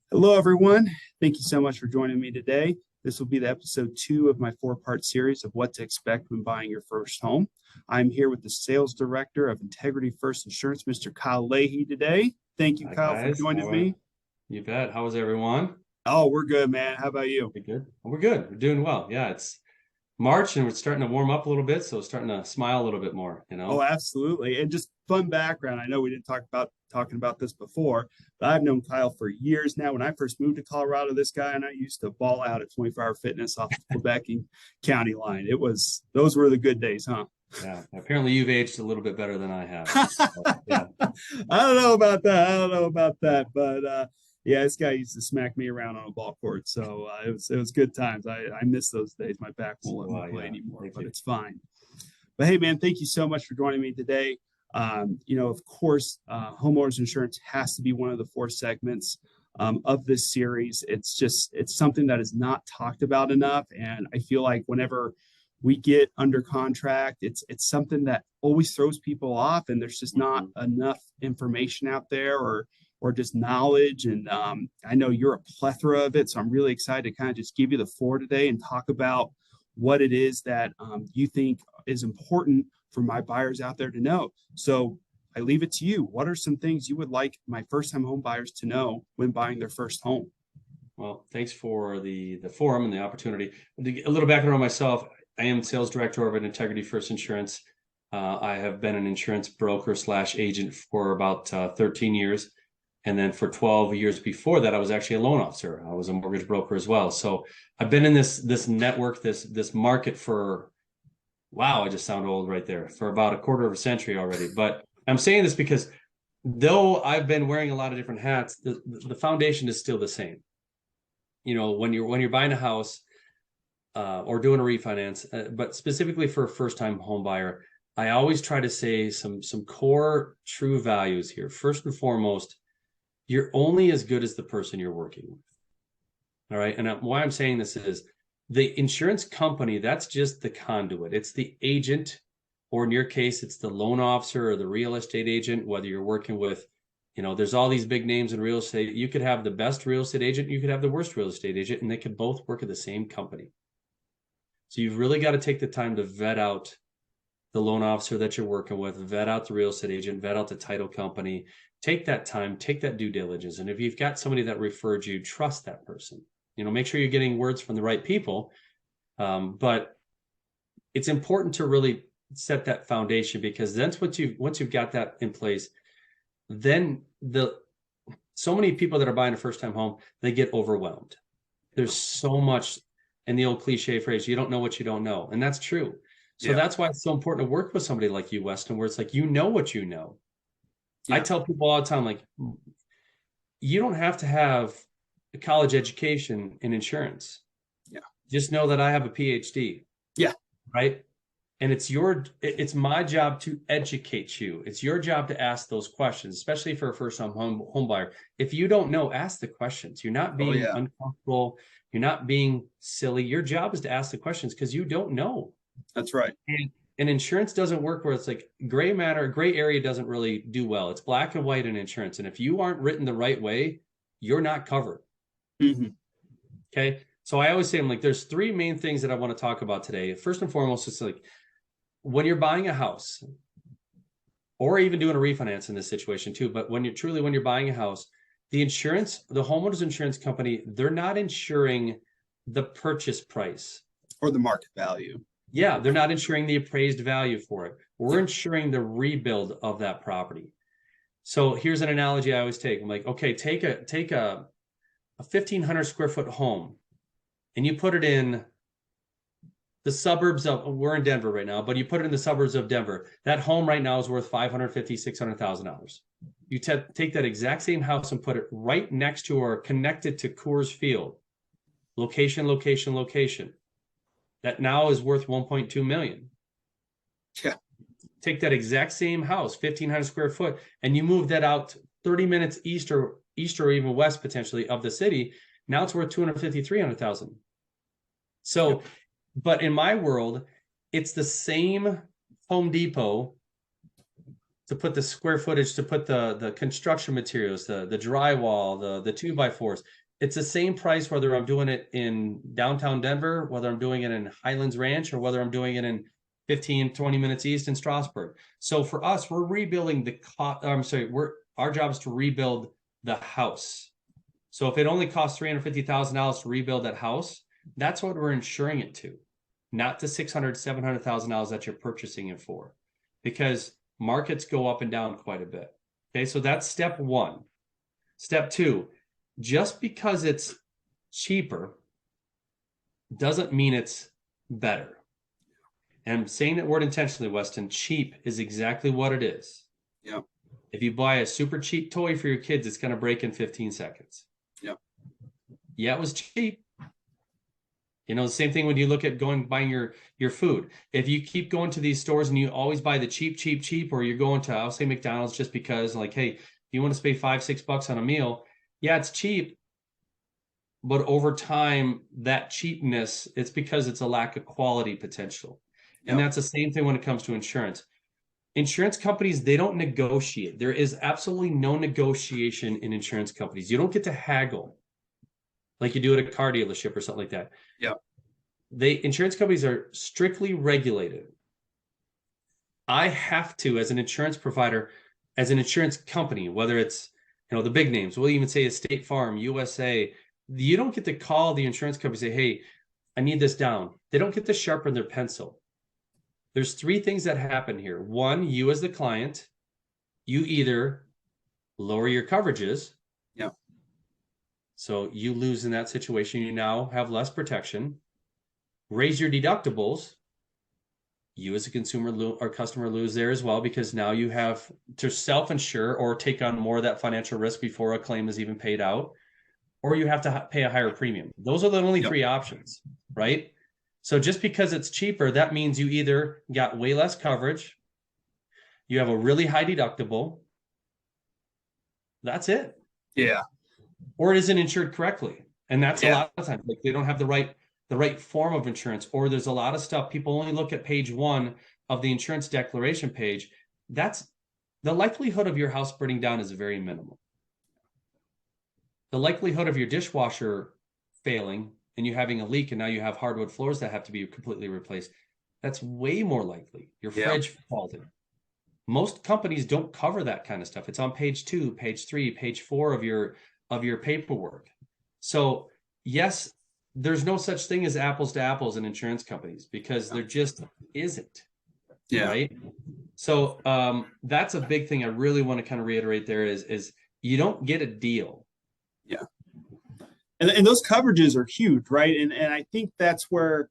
Hello, everyone. Thank you so much for joining me today. This will be the episode 2 of my 4-part series of what to expect when buying your first home. I'm here with the sales director of Integrity First Insurance, Mr. Kyle Leahy, today. Thank you, Hi Kyle, for guys, joining me. you bet. How is everyone? Oh, we're good, man. How about you? Pretty good. We're good. We're doing well. Yeah, it's March and we're starting to warm up a little bit, so starting to smile a little bit more, you Oh, know? absolutely. And just fun background. I know we didn't talking about this before, but I've known Kyle for years now. When I first moved to Colorado, this guy and I used to ball out at 24-hour fitness off the Quebec and county line. Those were the good days, huh? Yeah. Apparently you've aged a little bit better than I have. But, I yeah. don't know about that. I don't know about that, but yeah, this guy used to smack me around on a ball court, so it was good times. I miss those days. My back won't let So me play yeah, anymore, thank but you. it's fine. But hey, man, thank you so much for joining me today. Of course, homeowners insurance has to be one of the 4 segments of this series. It's something that is not talked about enough, and I feel like whenever we get under contract, it's something that always throws people off, and there's just not Mhm. enough information out there or just knowledge. And I know you're a plethora of it, so I'm really excited to kind of just give you the floor today and talk about what it is that you think is important for my buyers out there to know. So I leave it to you. What are some things you would like my first time home buyers to know when buying their first home? Well, thanks for the forum and the opportunity. A little background on myself. I am sales director over at Integrity First Insurance. I have been an insurance broker slash agent for about 13 years. And then for 12 years before that, I was actually a loan officer. I was a mortgage broker as well. So I've been in this network, this market for, wow, I just sound old right there, for about a quarter of a century already. But I'm saying this because though I've been wearing a lot of different hats, the foundation is still the same. You know, when you're buying a house or doing a refinance, but specifically for a first-time home buyer, I always try to say some core true values here. First and foremost, you're only as good as the person you're working with. All right. And why I'm saying this is the insurance company, that's just the conduit. It's the agent, or in your case, it's the loan officer or the real estate agent, whether you're working with, there's all these big names in real estate. You could have the best real estate agent, you could have the worst real estate agent, and they could both work at the same company. So you've really got to take the time to vet out the loan officer that you're working with, vet out the real estate agent, vet out the title company. Take that time, take that due diligence. And if you've got somebody that referred you, trust that person. Make sure you're getting words from the right people. But it's important to really set that foundation, because then once you've got that in place, then so many people that are buying a first time home, they get overwhelmed. There's so much, and the old cliche phrase, you don't know what you don't know. And that's true. So Yeah. that's why it's so important to work with somebody like you, Weston, where it's like, you know what you know. I Yeah. tell people all the time, like, you don't have to have a college education in insurance. Yeah. Just know that I have a PhD, Yeah. right? And it's my job to educate you. It's your job to ask those questions, especially for a first-time home buyer. If you don't know, ask the questions. You're not Oh, being yeah. uncomfortable. You're not being silly. Your job is to ask the questions because you don't know. That's right. And insurance doesn't work where it's like gray matter, gray area doesn't really do well. It's black and white in insurance. And if you aren't written the right way, you're not covered. Hmm. Okay. So I always say, I'm like, there's 3 main things that I want to talk about today. First and foremost, it's like when you're buying a house, or even doing a refinance in this situation too, but when you're buying a house, the homeowners insurance company, they're not insuring the purchase price. Or the market value. Yeah, they're not insuring the appraised value for it. We're Yeah. insuring the rebuild of that property. So here's an analogy I always take. I'm like, okay, take a 1,500 square foot home, and you put it in the suburbs of, we're in Denver right now, but you put it in the suburbs of Denver. That home right now is worth $550,000-$600,000. You take that exact same house and put it right next to or connected to Coors Field. Location, location, location. That now is worth 1.2 million. Yeah. Take that exact same house, 1,500 square foot, and you move that out 30 minutes east or even west potentially of the city. Now it's worth 250,000-300,000. So, Yep. but in my world, it's the same Home Depot to put the square footage, to put the construction materials, the drywall, the 2x4s. It's the same price whether I'm doing it in downtown Denver, whether I'm doing it in Highlands Ranch, or whether I'm doing it in 15, 20 minutes east in Strasburg. So for us, we're rebuilding our job is to rebuild the house. So if it only costs $350,000 to rebuild that house, that's what we're insuring it to, not the $600,000, $700,000 that you're purchasing it for, because markets go up and down quite a bit. Okay, so that's step one. Step two, just because it's cheaper doesn't mean it's better. And I'm saying that word intentionally, Weston. Cheap is exactly what it is. Yeah. If you buy a super cheap toy for your kids, it's going to break in 15 seconds. Yeah. Yeah, it was cheap. You know, the same thing when you look at buying your food. If you keep going to these stores and you always buy the cheap, or you're going to, I'll say McDonald's just because, like, hey, if you want to spend $5-6 on a meal, yeah, it's cheap. But over time, that cheapness, it's because it's a lack of quality potential. And that's the same thing when it comes to insurance. Insurance companies, they don't negotiate. There is absolutely no negotiation in insurance companies. You don't get to haggle like you do at a car dealership or something like that. Yeah. Insurance companies are strictly regulated. I have to, as an insurance provider, as an insurance company, whether it's, the big names, we'll even say a State Farm, USA, you don't get to call the insurance company and say, hey, I need this down. They don't get to sharpen their pencil. There's three things that happen here. One, you as the client, you either lower your coverages. Yeah. So you lose in that situation. You now have less protection. Raise your deductibles. You as a consumer or customer lose there as well, because now you have to self-insure or take on more of that financial risk before a claim is even paid out, or you have to pay a higher premium. Those are the only three options, right? So just because it's cheaper, that means you either got way less coverage, you have a really high deductible, that's it. Yeah. Or it isn't insured correctly. And that's a lot of times, like, they don't have the right form of insurance, or there's a lot of stuff. People only look at page 1 of the insurance declaration page. That's the likelihood of your house burning down is very minimal. The likelihood of your dishwasher failing and you having a leak and now you have hardwood floors that have to be completely replaced, that's way more likely. Your fridge faulted. Most companies don't cover that kind of stuff. It's on page 2, page 3, page 4 of your paperwork. So yes, there's no such thing as apples to apples in insurance companies, because there just isn't. Yeah. Right. So that's a big thing I really want to kind of reiterate there is you don't get a deal. Yeah. And those coverages are huge, right? And I think that's where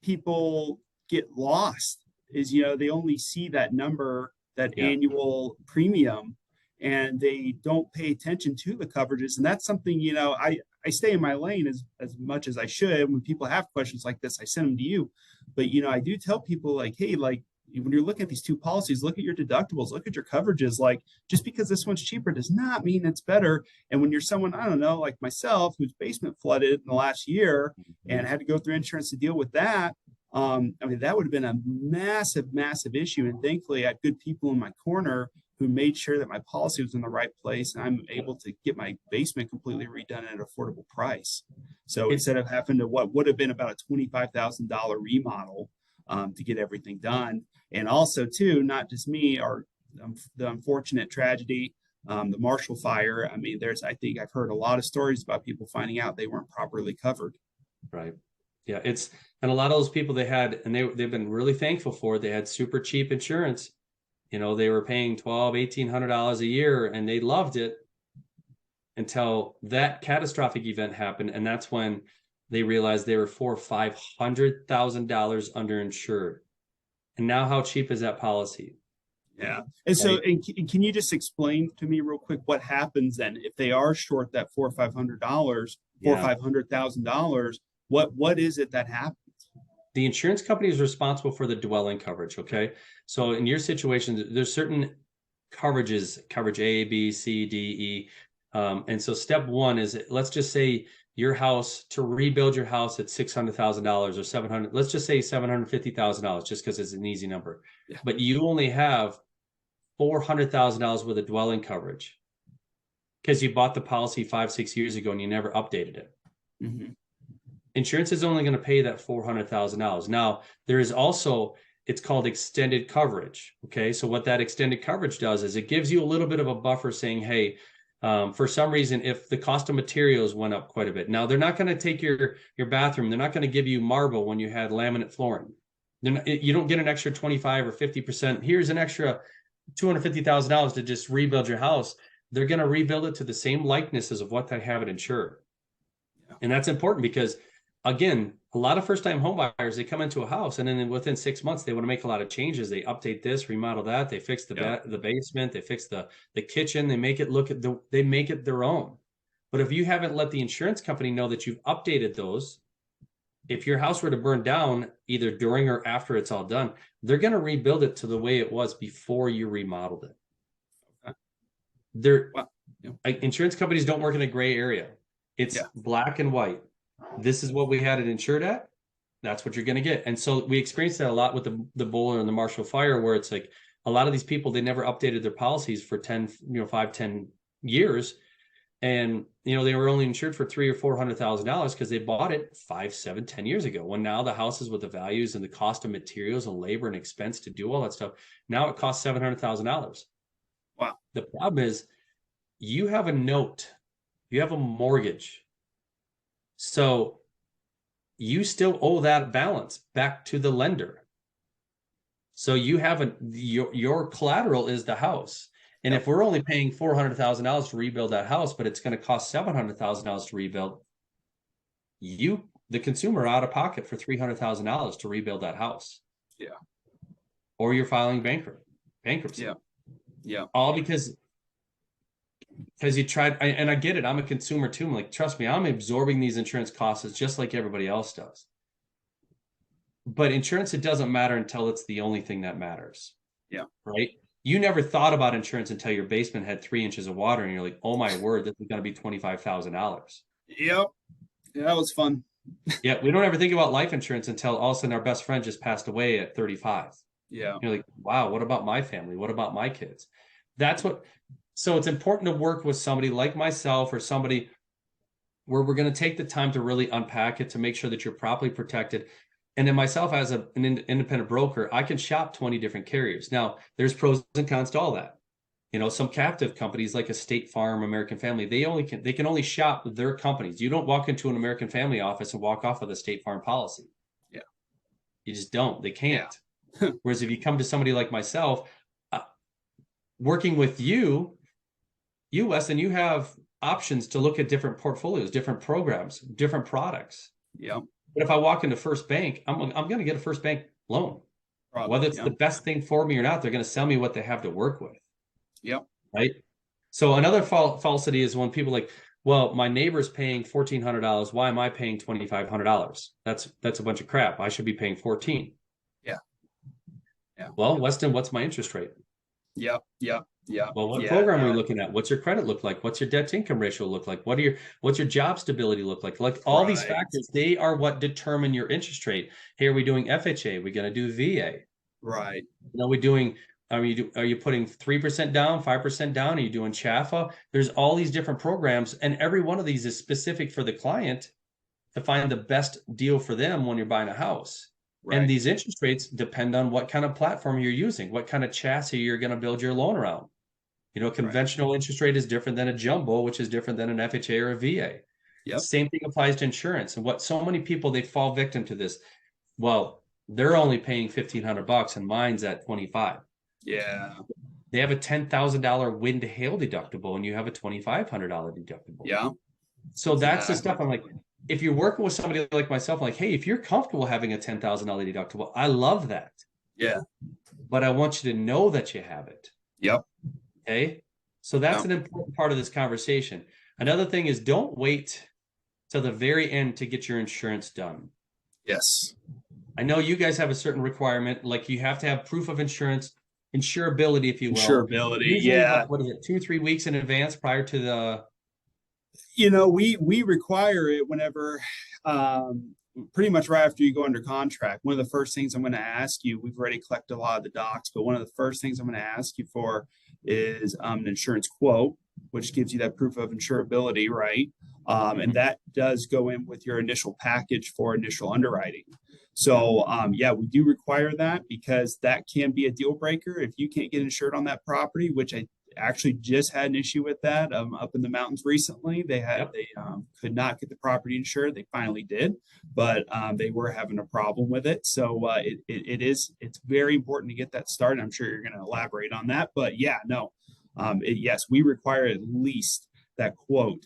people get lost is, they only see that number, that annual premium, and they don't pay attention to the coverages. And that's something, I stay in my lane as much as I should. When people have questions like this, I send them to you. But, I do tell people, like, hey, like, when you're looking at these two policies, look at your deductibles, look at your coverages. Like, just because this one's cheaper does not mean it's better. And when you're someone, I don't know, like myself, whose basement flooded in the last year and had to go through insurance to deal with that, that would have been a massive, massive issue. And thankfully, I had good people in my corner who made sure that my policy was in the right place, and I'm able to get my basement completely redone at an affordable price. So instead of having to what would have been about a $25,000 remodel to get everything done. And also, too, not just me, or the unfortunate tragedy, the Marshall fire. I think I've heard a lot of stories about people finding out they weren't properly covered. Right. Yeah. And a lot of those people they've been really thankful for it. They had super cheap insurance. They were paying $1,200, $1,800 a year, and they loved it until that catastrophic event happened. And that's when they realized they were $400,000 or $500,000 underinsured. And now how cheap is that policy? Yeah. And so, and can you just explain to me real quick what happens then if they are short that $400,000 or $500, $500,000? What is it that happens? The insurance company is responsible for the dwelling coverage. Okay. So in your situation, there's certain coverages, coverage A, B, C, D, E. And so step one is, let's just say your house, to rebuild your house at $600,000 or 700, let's just say $750,000, just because it's an easy number. Yeah. But you only have $400,000 worth of dwelling coverage because you bought the policy 5-6 years ago and you never updated it. Mhm. Insurance is only going to pay that $400,000. Now, there is also, it's called extended coverage. Okay. So what that extended coverage does is it gives you a little bit of a buffer saying, hey, for some reason, if the cost of materials went up quite a bit. Now, they're not going to take your bathroom. They're not going to give you marble when you had laminate flooring. You don't get an extra 25 or 50%. Here's an extra $250,000 to just rebuild your house. They're going to rebuild it to the same likenesses of what they have it insured. Yeah. And that's important because, again, a lot of first-time home buyers, they come into a house and then within 6 months, they want to make a lot of changes. They update this, remodel that. They fix the basement. They fix the kitchen. They make it they make it their own. But if you haven't let the insurance company know that you've updated those, if your house were to burn down either during or after it's all done, they're going to rebuild it to the way it was before you remodeled it. Insurance companies don't work in a gray area. It's black and white. This is what we had it insured at. That's what you're going to get. And so we experienced that a lot with the Bowler and the Marshall fire, where it's like a lot of these people, they never updated their policies for 5-10 years. And, they were only insured for $300,000 or $400,000 because they bought it 5, 7, 10 years ago. When now the houses with the values and the cost of materials and labor and expense to do all that stuff, now it costs $700,000. Wow. The problem is you have a note, you have a mortgage. So you still owe that balance back to the lender. So you have your collateral is the house. And if we're only paying $400,000 to rebuild that house, but it's going to cost $700,000 to rebuild, the consumer, out of pocket for $300,000 to rebuild that house. Yeah. Or you're filing bankruptcy. Yeah. Yeah. All because you tried, and I get it. I'm a consumer too. I'm like, trust me, I'm absorbing these insurance costs just like everybody else does. But insurance, it doesn't matter until it's the only thing that matters. Yeah. Right. You never thought about insurance until your basement had 3 inches of water and you're like, oh my word, this is going to be $25,000. Yep. Yeah, that was fun. Yeah. We don't ever think about life insurance until all of a sudden our best friend just passed away at 35. Yeah. You're like, wow, what about my family? What about my kids? So it's important to work with somebody like myself or somebody where we're going to take the time to really unpack it to make sure that you're properly protected. And then myself as an independent broker, I can shop 20 different carriers. Now, there's pros and cons to all that. Some captive companies like a State Farm, American Family, they can only shop their companies. You don't walk into an American Family office and walk off with a State Farm policy. Yeah. You just don't. They can't. Yeah. Whereas if you come to somebody like myself, working with you, Weston, you have options to look at different portfolios, different programs, different products. Yeah. But if I walk into First Bank, I'm going to get a First Bank loan. Probably, whether it's the best thing for me or not, they're going to sell me what they have to work with. Yep. Right. So another falsity is when people like, well, my neighbor's paying $1,400. Why am I paying $2,500? That's a bunch of crap. I should be paying $14,000. Yeah. Yeah. Well, Weston, what's my interest rate? Yep. Yep. Yeah. Well, what program are we looking at? What's your credit look like? What's your debt to income ratio look like? What's your job stability look like? Like all these factors, they are what determine your interest rate. Hey, are we doing FHA? We're going to do VA. Right. Are you putting 3% down, 5% down? Are you doing CHAFA? There's all these different programs, and every one of these is specific for the client to find the best deal for them when you're buying a house. Right. And these interest rates depend on what kind of platform you're using, what kind of chassis you're going to build your loan around. A conventional interest rate is different than a jumbo, which is different than an FHA or a VA. Yep. Same thing applies to insurance. And what so many people, they fall victim to this. Well, they're only paying $1,500 and mine's at $25,000. Yeah. They have a $10,000 wind hail deductible and you have a $2,500 deductible. Yeah. So that's the stuff I'm like, if you're working with somebody like myself, I'm like, hey, if you're comfortable having a $10,000 deductible, I love that. Yeah. But I want you to know that you have it. Yep. Okay. So that's an important part of this conversation. Another thing is don't wait till the very end to get your insurance done. Yes. I know you guys have a certain requirement, like you have to have proof of insurance, insurability, if you will. Insurability. Usually, yeah. What is it? 2-3 weeks in advance prior to the. We require it whenever pretty much right after you go under contract, one of the first things I'm going to ask you, we've already collected a lot of the docs, but one of the first things I'm going to ask you for is an insurance quote, which gives you that proof of insurability, right? And that does go in with your initial package for initial underwriting. So yeah, we do require that because that can be a deal breaker if you can't get insured on that property, which I actually just had an issue with that up in the mountains recently. They could not get the property insured. They finally did, but they were having a problem with it. So it's very important to get that started. I'm sure you're going to elaborate on that, but yeah, no, yes, we require at least that quote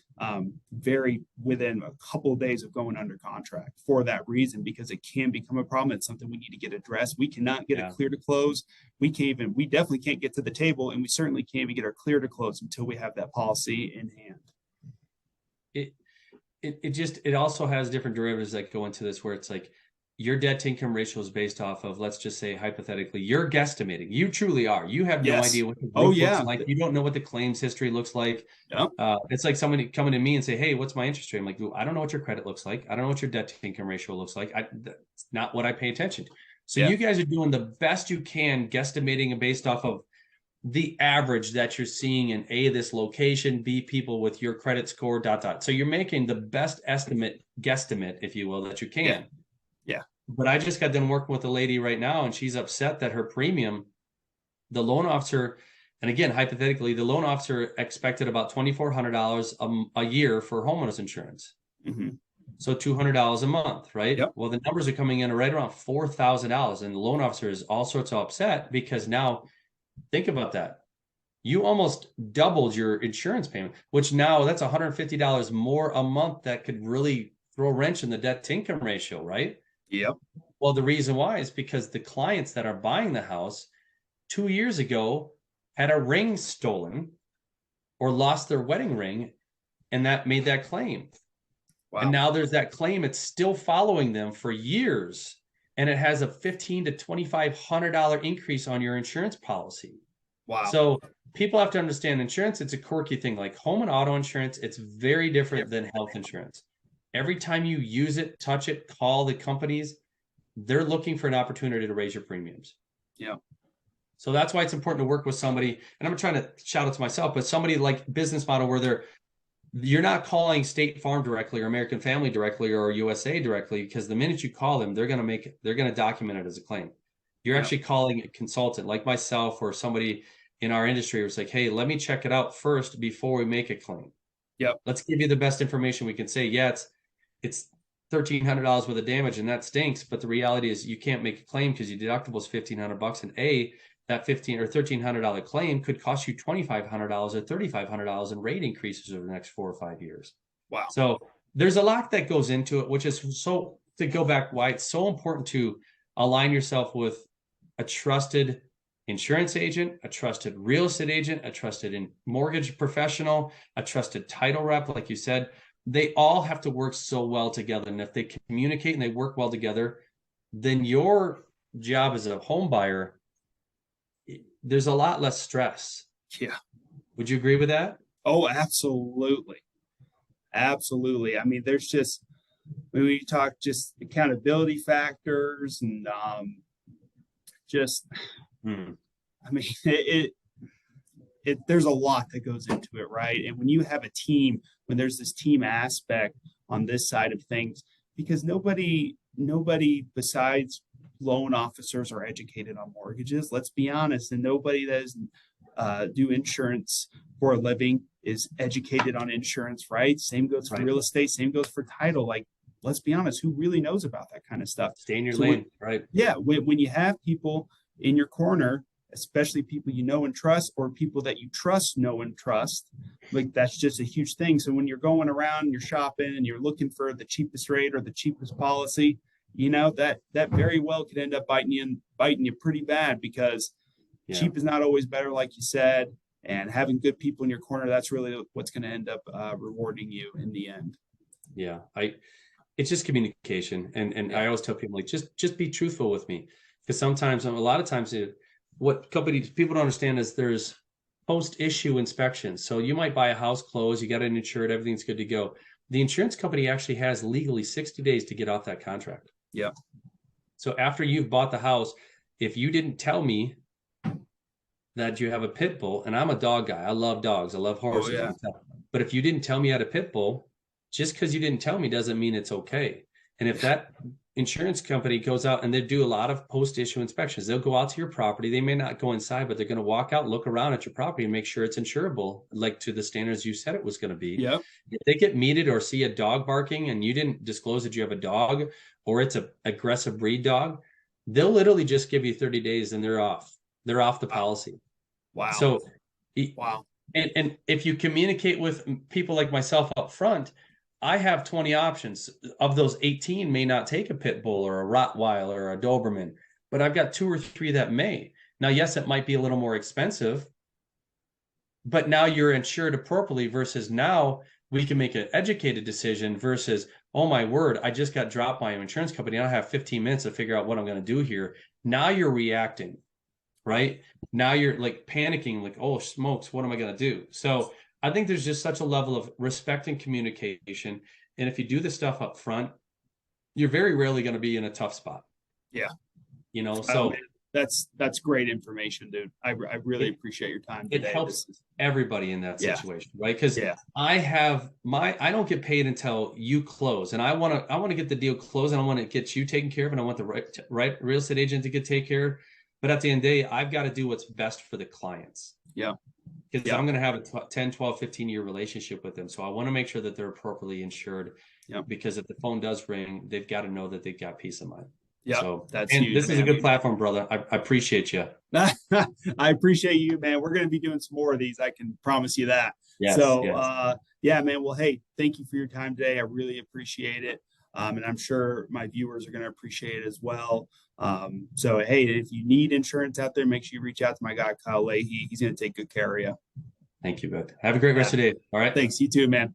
very within a couple of days of going under contract for that reason, because it can become a problem. It's something we need to get addressed. We cannot get it clear to close. We definitely can't get to the table, and we certainly can't even get our clear to close until we have that policy in hand. It also has different derivatives that go into this, where it's like your debt to income ratio is based off of, let's just say hypothetically, you're guesstimating. You truly are. You have no idea what the roof looks like. You don't know what the claims history looks like. Yep. It's like somebody coming to me and say, hey, what's my interest rate? I'm like, I don't know what your credit looks like. I don't know what your debt to income ratio looks like. That's not what I pay attention to. So you guys are doing the best you can, guesstimating based off of the average that you're seeing in A, this location, B, people with your credit score, ... So you're making the best guesstimate, if you will, that you can. Yeah. But I just got done working with a lady right now, and she's upset that her premium, the loan officer, and again, hypothetically, the loan officer expected about $2,400 a year for homeowners insurance. So $200 a month, right? Yep. Well, the numbers are coming in right around $4,000, and the loan officer is all sorts of upset because now, think about that. You almost doubled your insurance payment, which now that's $150 more a month that could really throw a wrench in the debt to income ratio, right? Yep. Well, the reason why is because the clients that are buying the house 2 years ago had a ring stolen or lost their wedding ring, and that made that claim. Wow. And now there's that claim. It's still following them for years, and it has a $1,500 to $2,500 increase on your insurance policy. Wow. So people have to understand insurance. It's a quirky thing. Like home and auto insurance, it's very different than health insurance. Every time you use it, touch it, call the companies, they're looking for an opportunity to raise your premiums. Yeah. So that's why it's important to work with somebody, and I'm trying to shout out to myself, but somebody like business model where you're not calling State Farm directly or American Family directly or USA directly, because the minute you call them, they're going to document it as a claim. You're actually calling a consultant like myself or somebody in our industry who's like, hey, let me check it out first before we make a claim. Yep. Let's give you the best information we can say. Yeah, it's $1,300 worth of damage, and that stinks. But the reality is you can't make a claim because your deductible is $1,500, and that $1,500 or $1,300 claim could cost you $2,500 or $3,500 in rate increases over the next 4 or 5 years. Wow. So there's a lot that goes into it, which is so, to go back, why it's so important to align yourself with a trusted insurance agent, a trusted real estate agent, a trusted mortgage professional, a trusted title rep, like you said. They all have to work so well together. And if they communicate and they work well together, then your job as a home buyer, there's a lot less stress. Yeah. Would you agree with that? Oh, absolutely. Absolutely. I mean, there's just, when we talk just accountability factors and I mean, there's a lot that goes into it, right? And when you have a team, when there's this team aspect on this side of things, because nobody besides loan officers are educated on mortgages, let's be honest, and nobody that is do insurance for a living is educated on insurance, right? Same goes for real estate, same goes for title. Like, let's be honest, who really knows about that kind of stuff? Stay in your lane, right? Yeah, when you have people in your corner, especially people you know and trust, or people that you trust, know and trust, like that's just a huge thing. So when you're going around and you're shopping and you're looking for the cheapest rate or the cheapest policy, you know, that very well could end up biting you pretty bad, because cheap is not always better, like you said. And having good people in your corner, that's really what's going to end up rewarding you in the end. Yeah, it's just communication, and I always tell people, like, just be truthful with me, because sometimes, a lot of times, what people don't understand is there's post-issue inspections. So you might buy a house closed, you got it insured, everything's good to go. the insurance company actually has legally 60 days to get off that contract. Yeah. So after you've bought the house, if you didn't tell me that you have a pit bull, and I'm a dog guy, I love dogs, I love horses, Oh, yeah. but if you didn't tell me you had a pit bull, just because you didn't tell me doesn't mean it's okay. And if that insurance company goes out and they do a lot of post-issue inspections, they'll go out to your property. They may not go inside, but they're going to walk out, look around at your property and make sure it's insurable, like to the standards you said it was going to be. Yeah. If they get meted or see a dog barking and you didn't disclose that you have a dog or it's an aggressive breed dog, they'll literally just give you 30 days and they're off. They're off the policy. Wow. So, wow. And if you communicate with people like myself up front, I have 20 options. Of those, 18 may not take a pit bull or a Rottweiler or a Doberman, but I've got 2 or 3 that may. Now, yes, it might be a little more expensive, but now you're insured appropriately versus now we can make an educated decision versus, oh my word, I just got dropped by an insurance company. I have 15 minutes to figure out what I'm going to do here. Now you're reacting, right? Now you're like panicking, like, oh smokes, what am I going to do? So I think there's just such a level of respect and communication. And if you do this stuff up front, you're very rarely going to be in a tough spot. Yeah. You know, so that's great information, dude. I really appreciate your time today. It helps everybody in that situation, right? Because I don't get paid until you close, and I want to get the deal closed, and I want to get you taken care of, and I want the right real estate agent to get taken care of. But at the end of the day, I've got to do what's best for the clients. Yeah. Because I'm going to have a 10, 12, 15-year relationship with them. So I want to make sure that they're appropriately insured. Yeah. Because if the phone does ring, they've got to know that they've got peace of mind. Yeah. So that's huge, this is a good platform, brother. I appreciate you. I appreciate you, man. We're going to be doing some more of these. I can promise you that. Yes, so, yes. Yeah, man. Well, hey, thank you for your time today. I really appreciate it. And I'm sure my viewers are going to appreciate it as well. So, hey, if you need insurance out there, make sure you reach out to my guy, Kyle Leahy. He's going to take good care of you. Thank you, bud. Have a great rest of the day. All right. Thanks. You too, man.